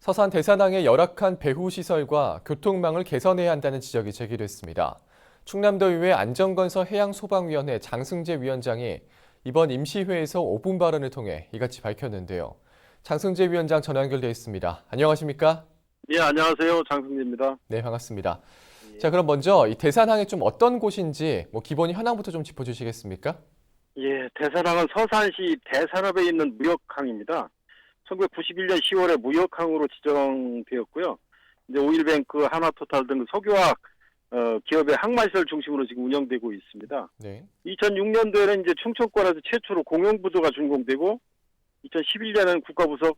서산 대산항의 열악한 배후 시설과 교통망을 개선해야 한다는 지적이 제기됐습니다. 충남도의회 안전건설 해양소방위원회 장승재 위원장이 이번 임시회에서 5분 발언을 통해 이같이 밝혔는데요. 장승재 위원장 전화 연결돼 있습니다. 안녕하십니까? 예, 안녕하세요. 장승재입니다. 네, 반갑습니다. 예, 자, 그럼 먼저 이 대산항이 좀 어떤 곳인지 기본 현황부터 좀 짚어주시겠습니까? 예, 대산항은 서산시 대산읍에 있는 무역항입니다. 1991년 10월에 무역항으로 지정되었고요. 이제 오일뱅크, 하나토탈 등 석유화학 기업의 항만시설 중심으로 지금 운영되고 있습니다. 네. 2006년도에는 이제 충청권에서 최초로 공영부두가 준공되고 2011년에는 국가부두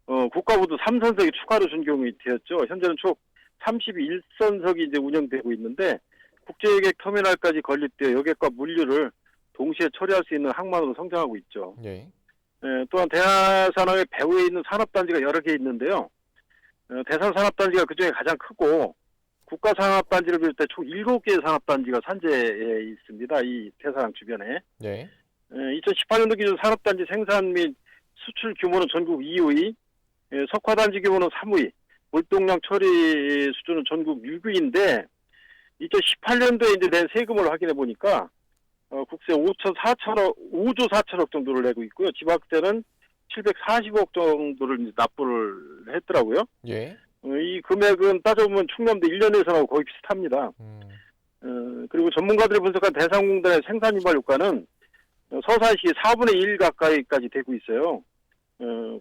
3선석이 추가로 준공이 되었죠. 현재는 총 31선석이 이제 운영되고 있는데 국제여객 터미널까지 건립되어 여객과 물류를 동시에 처리할 수 있는 항만으로 성장하고 있죠. 네. 또한 대산항의 배후에 있는 산업단지가 여러 개 있는데요. 대산산업단지가 그중에 가장 크고 국가산업단지를 비롯해 총 7개의 산업단지가 산재에 있습니다. 이 대산항 주변에. 네. 2018년도 기준 산업단지 생산 및 수출 규모는 전국 2위, 석화단지 규모는 3위, 물동량 처리 수준은 전국 6위인데 2018년도에 이제 낸 세금을 확인해 보니까 국세 5조 4천억 정도를 내고 있고요. 지방세는 740억 정도를 이제 납부를 했더라고요. 예. 이 금액은 따져보면 충남도 1년 예산하고 거의 비슷합니다. 그리고 전문가들이 분석한 대산공단의 생산이발 효과는 서산시 4분의 1 가까이까지 되고 있어요.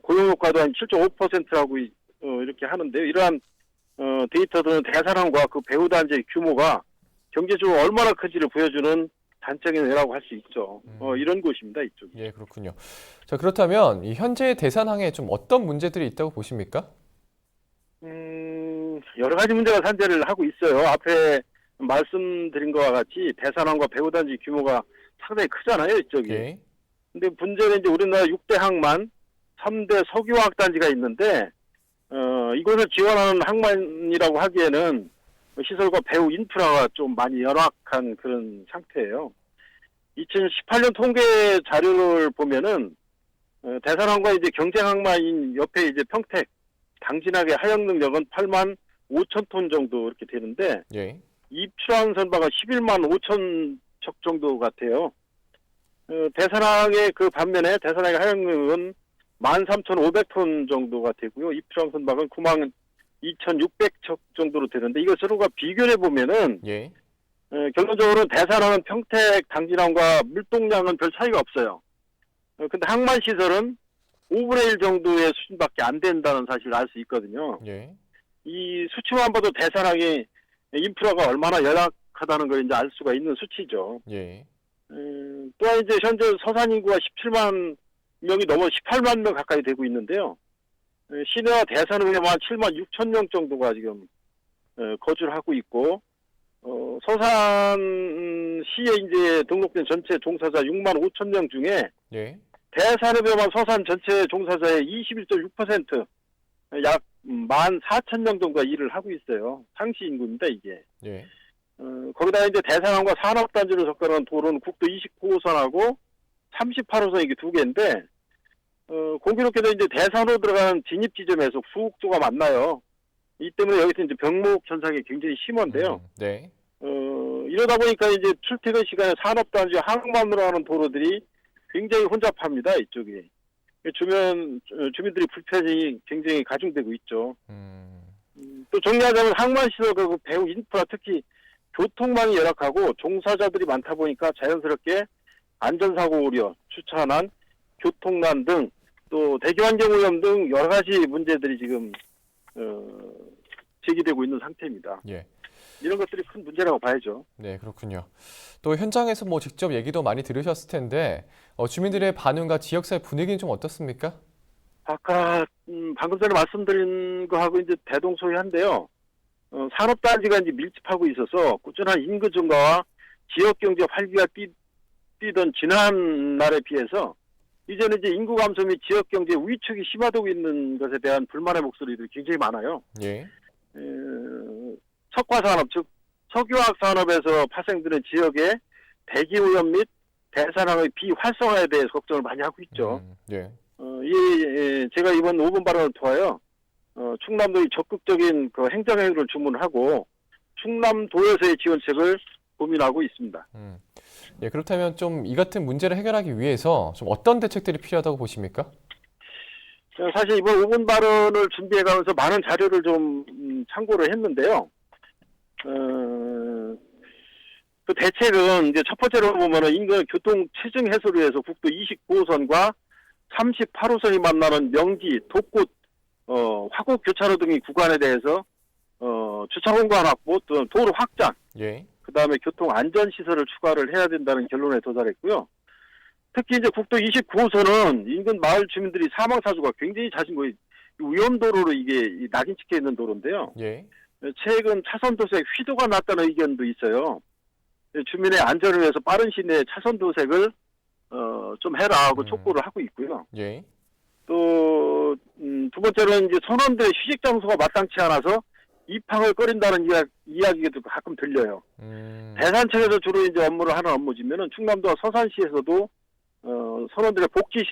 고용 효과도 한 7.5%라고 이렇게 하는데요. 이러한 데이터들은 대산항과 그 배후 단지의 규모가 경제적으로 얼마나 큰지를 보여주는 단적인 예라고 할 수 있죠. 이런 곳입니다, 이쪽이. 예, 그렇군요. 자, 그렇다면 이 현재 대산항에 좀 어떤 문제들이 있다고 보십니까? 여러 가지 문제가 산재를 하고 있어요. 앞에 말씀드린 것과 같이 대산항과 배후단지 규모가 상당히 크잖아요, 이쪽이. 예. 근데 문제는 이제 우리나라 6대 항만, 3대 석유화학 단지가 있는데, 이것을 지원하는 항만이라고 하기에는 시설과 배후 인프라가 좀 많이 열악한 그런 상태예요. 2018년 통계 자료를 보면은 대산항과 이제 경쟁 항만인 옆에 이제 평택 당진항의 하역 능력은 8만 5천 톤 정도 이렇게 되는데 예. 입출항 선박은 11만 5천 척 정도 같아요. 대산항의 그 반면에 대산항의 하역 능력은 13,500톤 정도가 되고요. 입출항 선박은 9만 2,600척 정도로 되는데 이거 서로가 비교를 해보면은 예. 결론적으로 대산항은 평택 당진항과 물동량은 별 차이가 없어요. 근데 항만 시설은 5분의 1 정도의 수준밖에 안 된다는 사실을 알 수 있거든요. 예. 이 수치만 봐도 대산항이 인프라가 얼마나 열악하다는 걸 이제 알 수가 있는 수치죠. 예. 또한 이제 현재 서산 인구가 17만 명이 넘어 18만 명 가까이 되고 있는데요. 시내와 대산읍에만 7만 6천 명 정도가 지금 거주를 하고 있고 서산시에 이제 등록된 전체 종사자 6만 5천 명 중에 예. 대산읍에만 서산 전체 종사자의 21.6% 약 1만 4천 명 정도가 일을 하고 있어요. 상시 인구입니다, 이게. 예. 거기다가 이제 대산항과 산업단지로 접근하는 도로는 국도 29호선하고 38호선 이게 두 개인데 공교롭게도 이제 대산으로 들어가는 진입 지점에서 수국도가 만나요. 이 때문에 여기서 이제 병목 현상이 굉장히 심한데요. 네. 이러다 보니까 이제 출퇴근 시간에 산업단지 항만으로 하는 도로들이 굉장히 혼잡합니다, 이쪽이. 주민들이 불편이 굉장히 가중되고 있죠. 또 정리하자면 항만시설 그 배후 인프라 특히 교통망이 열악하고 종사자들이 많다 보니까 자연스럽게 안전사고 우려, 주차난, 교통난 등 또 대기환경오염 등 여러 가지 문제들이 지금 제기되고 있는 상태입니다. 예. 이런 것들이 큰 문제라고 봐야죠. 네, 그렇군요. 또 현장에서 직접 얘기도 많이 들으셨을 텐데 주민들의 반응과 지역사회 분위기는 좀 어떻습니까? 아까 방금 전에 말씀드린 거하고 이제 대동소이한데요. 산업단지가 이제 밀집하고 있어서 꾸준한 인구 증가와 지역 경제 활기가 뛰던 지난 날에 비해서 이제는 이제 인구 감소 및 지역 경제 위축이 심화되고 있는 것에 대한 불만의 목소리들이 굉장히 많아요. 예. 석화산업 즉 석유화학 산업에서 발생되는 지역의 대기오염 및 대산항의 비활성화에 대해서 걱정을 많이 하고 있죠. 예. 제가 이번 5분 발언을 통하여 충남도의 적극적인 그 행정행위를 주문하고 충남도에서의 지원책을 고민하고 있습니다. 예, 그렇다면 좀 이 같은 문제를 해결하기 위해서 좀 어떤 대책들이 필요하다고 보십니까? 사실 이번 5분 발언을 준비해가면서 많은 자료를 좀 참고를 했는데요. 그 대책은 이제 첫 번째로 보면은 인근 교통 체증 해소를 위해서 국도 29호선과 38호선이 만나는 명지, 독꽃, 화곡 교차로 등의 구간에 대해서 주차 공간 확보, 또 도로 확장, 예. 그다음에 교통 안전 시설을 추가를 해야 된다는 결론에 도달했고요. 특히 이제 국도 29호선은 인근 마을 주민들이 사망 사고가 굉장히 잦은 거예요. 위험도로로 이게 낙인 찍혀 있는 도로인데요. 예. 최근 차선 도색 휘도가 났다는 의견도 있어요. 주민의 안전을 위해서 빠른 시일 내에 차선 도색을 좀 해라 하고 촉구를 하고 있고요. 예. 또 두 번째로는 이제 선원들의 휴식 장소가 마땅치 않아서 입항을 꺼린다는 이야기도 가끔 들려요. 대산청에서 주로 이제 업무를 하는 업무지면은 충남도와 서산시에서도 선원들의 복지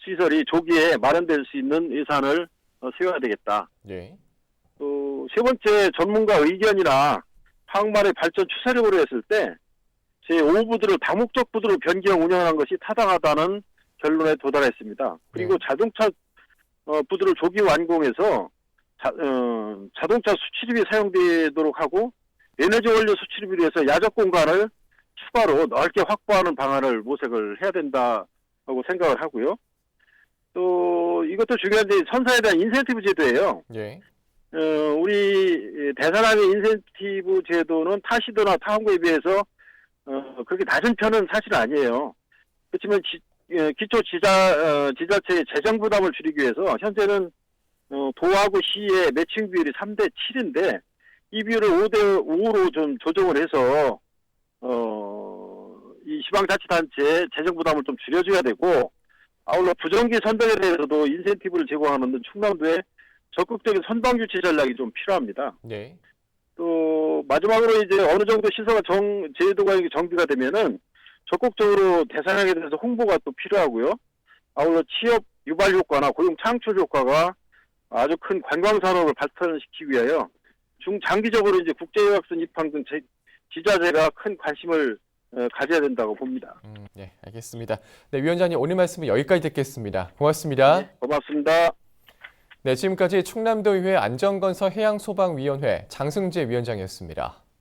시설이 조기에 마련될 수 있는 예산을 세워야 되겠다. 예. 또 세 번째 전문가 의견이나 항만의 발전 추세력으로 했을 때 제5부두를 다목적 부두로 변경 운영하는 것이 타당하다는 결론에 도달했습니다. 그리고 자동차 부두를 조기 완공해서 자동차 수출입이 사용되도록 하고 에너지 원료 수출입을 위해서 야적 공간을 추가로 넓게 확보하는 방안을 모색을 해야 된다고 생각을 하고요. 또 이것도 중요한데 선사에 대한 인센티브 제도예요. 예. 우리 대산항의 인센티브 제도는 타 시도나 타 항구에 비해서 그렇게 낮은 편은 사실 아니에요. 그렇지만 기초 지자체의 재정 부담을 줄이기 위해서 현재는 도하고 시의 매칭 비율이 3대 7인데 이 비율을 5대 5로 좀 조정을 해서 이 지방자치단체의 재정 부담을 좀 줄여줘야 되고 아울러 부정기 선정에 대해서도 인센티브를 제공하는 등 충남도의 적극적인 선방 유치 전략이 좀 필요합니다. 네. 또 마지막으로 이제 어느 정도 시설과 제도가 정비가 되면은 적극적으로 대산항에 대해서 홍보가 또 필요하고요. 아울러 취업 유발 효과나 고용 창출 효과가 아주 큰 관광 산업을 발전시키기 위하여 중장기적으로 이제 국제유학생 입항 등 지자체가 큰 관심을 가져야 된다고 봅니다. 네, 알겠습니다. 네, 위원장님 오늘 말씀은 여기까지 듣겠습니다. 고맙습니다. 네, 고맙습니다. 네, 지금까지 충남도의회 안전건설 해양소방위원회 장승재 위원장이었습니다.